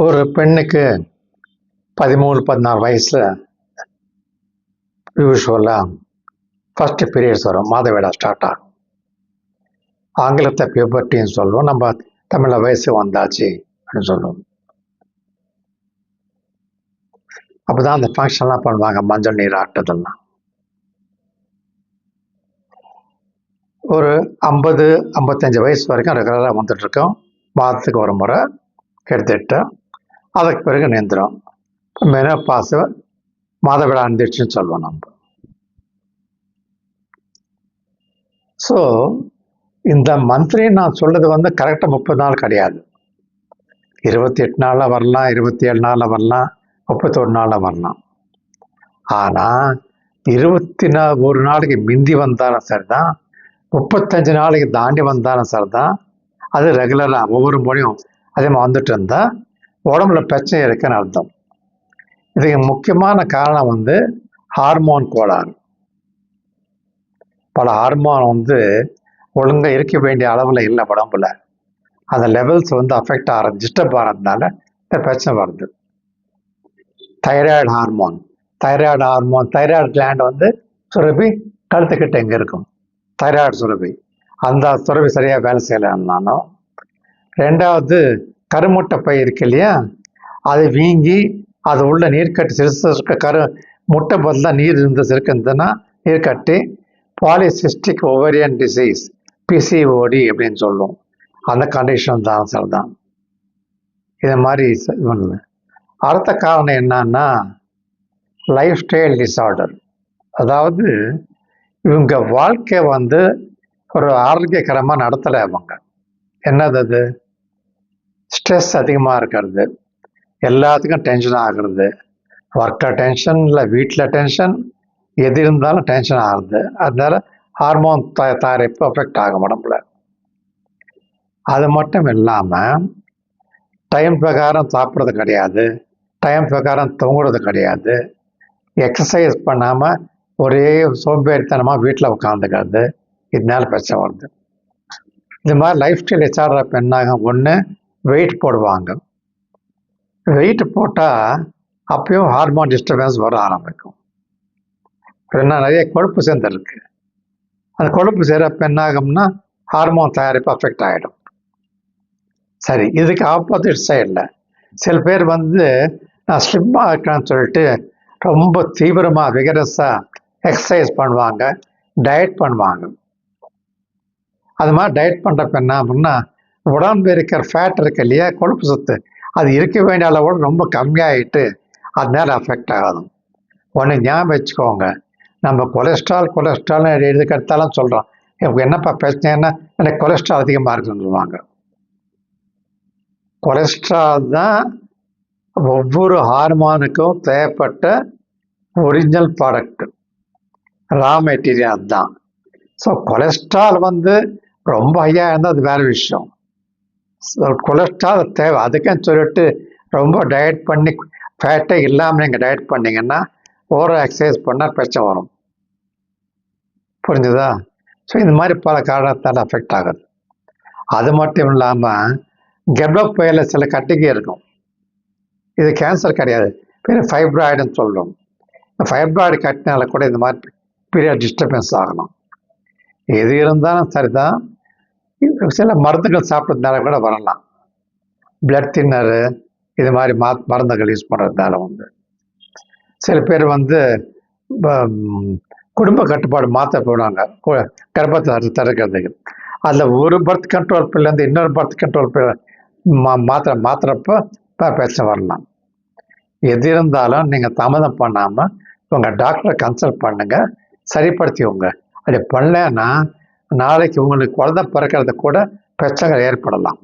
ஒரு பெண்ணுக்கு 13-14 வயசில் யூஸ்வலாக ஃபஸ்ட்டு பீரியட்ஸ் வரும், மாதவிடாய் ஸ்டார்ட் ஆகும். ஆங்கிலத்தை பியூபர்ட்டின்னு சொல்லுவோம், நம்ம தமிழில் வயசு வந்தாச்சு அப்படின்னு சொல்லுவோம். அப்போ தான் அந்த ஃபங்க்ஷன்லாம் பண்ணுவாங்க, மஞ்சள் நீர் ஆட்டுதெல்லாம். ஒரு 50-55 வயசு வரைக்கும் ரெகுலராக வந்துட்டுருக்கோம். மாதத்துக்கு ஒரு முறை எடுத்துக்கிட்டு அதுக்கு பிறகு நின்றுடும். மெனோபாஸ் மாதவிடாய் அந்திடுச்சுன்னு சொல்லுவோம் நம்ம. ஸோ இந்த மந்த்லி நான் சொல்கிறது கரெக்டாக 30 நாள் கிடையாது. 28 நாளில் வரலாம், 27 நாளில் வரலாம், 31 நாளில் வரலாம். ஆனால் 21 நாளைக்கு மிந்தி வந்தாலும் சரிதான், 35 நாளைக்கு தாண்டி வந்தாலும் சரிதான், அது ரெகுலராக ஒவ்வொரு முறையும் அதே மாதிரி வந்துட்டு இருந்தால் உடம்புல பிரச்சனை இருக்குன்னு அர்த்தம். இதுக்கு முக்கியமான காரணம் ஹார்மோன் கோளாறு. பல ஹார்மோன் ஒழுங்காக இருக்க வேண்டிய அளவில் இல்லை உடம்புல. அந்த லெவல்ஸ் அஃபெக்ட் ஆகிறது, டிஸ்டர்ப் ஆகிறதுனால இந்த பிரச்சனை வருது. தைராய்டு ஹார்மோன் தைராய்டு கிளாண்ட் சுரபி கழுத்துக்கிட்ட எங்கே இருக்கும், தைராய்டு சுரபி. அந்த சுரபி சரியாக வேலை செய்யலைன்னாலும். ரெண்டாவது கருமுட்டை பை இருக்கு இல்லையா, அது வீங்கி அது உள்ள நீர் கட்டி சிறுசு முட்டை பதிலாக நீர் இருக்குதுன்னா நீர் கட்டி பாலிசிஸ்டிக் ஓவரியன் டிசீஸ், பிசிஓடி அப்படின்னு சொல்லுவோம். அந்த கண்டிஷன் தான் சார் தான் இது மாதிரி பண்ணுது. அடுத்த காரணம் என்னன்னா லைஃப் ஸ்டைல் டிஸார்டர். அதாவது இவங்க வாழ்க்கை ஒரு ஆரோக்கியகரமாக நடத்தலை. அவங்க என்னது, அது ஸ்ட்ரெஸ் அதிகமாக இருக்கிறது, எல்லாத்துக்கும் டென்ஷன் ஆகுறது, ஒர்க்கில் டென்ஷன், இல்லை வீட்டில் டென்ஷன், எது இருந்தாலும் டென்ஷன் ஆகுது. அதனால ஹார்மோன் தயாரிப்பு அஃபெக்ட் ஆகும் உடம்புல. அது மட்டும் இல்லாமல் டைம் பிரகாரம் சாப்பிட்றது கிடையாது, டைம் பிரகாரம் தூங்குறது கிடையாது, எக்ஸசைஸ் பண்ணாமல் ஒரே சோம்பேறித்தனமாக வீட்டில் உட்காந்துக்கிறது, இதனால பிரச்சனை வருது. இது மாதிரி லைஃப் ஸ்டைல் டிஸார்டர் பெண்ணாகும். ஒன்று வெயிட் போடுவாங்க. வெயிட் போட்டால் அப்பயும் ஹார்மோன் டிஸ்டர்பன்ஸ் வர ஆரம்பிக்கும். என்ன நிறைய கொழுப்பு சேர்ந்துருக்கு. அந்த கொழுப்பு சேர்றப்ப என்னாகும்னா ஹார்மோன் தயாரிப்பு அஃபெக்ட் ஆகிடும். சரி, இதுக்கு ஆப்போசிட் சைடில் சில பேர் நான் ஸ்லிம்மாக இருக்கேன்னு சொல்லிட்டு ரொம்ப தீவிரமாக விகரஸாக எக்ஸசைஸ் பண்ணுவாங்க, டயட் பண்ணுவாங்க. அது மாதிரி டயட் பண்ணுறப்ப என்ன அப்படின்னா உடம்பு இருக்கிற ஃபேட் இருக்கு இல்லையா, கொழுப்பு சத்து, அது இருக்க வேண்டிய அளவோட ரொம்ப கம்மியாகிட்டு அதனால அஃபெக்ட் ஆகும். ஒன்று ஞாபகம் வச்சுக்கோங்க, நம்ம கொலஸ்ட்ரால்னு எதுக்கு எடுத்தாலும் சொல்கிறோம், எனக்கு என்னப்பா பிரச்சனைன்னா எனக்கு கொலஸ்ட்ரால் அதிகமாக இருக்குன்னு சொல்லுவாங்க. கொலஸ்ட்ரால் தான் ஒவ்வொரு ஹார்மோனுக்கும் தேவைப்பட்ட ஒரிஜினல் ப்ராடக்ட், ரா மெட்டீரியல் அதுதான். ஸோ கொலஸ்ட்ரால் ரொம்ப ஹையாக இருந்தால் அது வேறு விஷயம். கொலஸ்ட்ரால் தேவை, அதுக்குன்னு சொல்லிட்டு ரொம்ப டயட் பண்ணி ஃபேட்டே இல்லாமல் நீங்கள் டயட் பண்ணிங்கன்னா ஓவர் எக்ஸசைஸ் பண்ணால் பிரச்சனை வரும். புரிஞ்சுதா? ஸோ இந்த மாதிரி பல காரணத்தால் அஃபெக்ட் ஆகுது. அது மட்டும் இல்லாமல் கர்ப்பப்பையில் சில கட்டிகை இருக்கும். இது கேன்சர் கிடையாது, பேர் ஃபைப்ராய்டுன்னு சொல்லுவோம். இந்த ஃபைப்ராய்டு கட்டினால கூட இந்த மாதிரி பீரியட் டிஸ்டர்பன்ஸ் ஆகணும். எது இருந்தாலும் சரிதான், சில மருந்துகள் சாப்பிட்றதுனால கூட வரலாம். பிளட் தின்னரு இது மாதிரி மருந்துகள் யூஸ் பண்ணுறதுனால சில பேர் குடும்ப கட்டுப்பாடு மாற்ற போடுவாங்க கர்ப்பத்தை தடுக்கிறதுக்கு. அதில் ஒரு பர்த் கண்ட்ரோல் பில்லேருந்து இன்னொரு பர்த் கண்ட்ரோல் பில் மாத்திரப்போ பிரச்சனை வரலாம். எது இருந்தாலும் நீங்கள் தாமதம் பண்ணாமல் உங்கள் டாக்டரை கன்சல்ட் பண்ணுங்கள், சரிப்படுத்திக்கோங்க. அப்படி பண்ணலன்னா நாளைக்கு உங்களுக்கு குழந்தை பிறக்கிறது கூட பிரச்சனைகள் ஏற்படலாம்.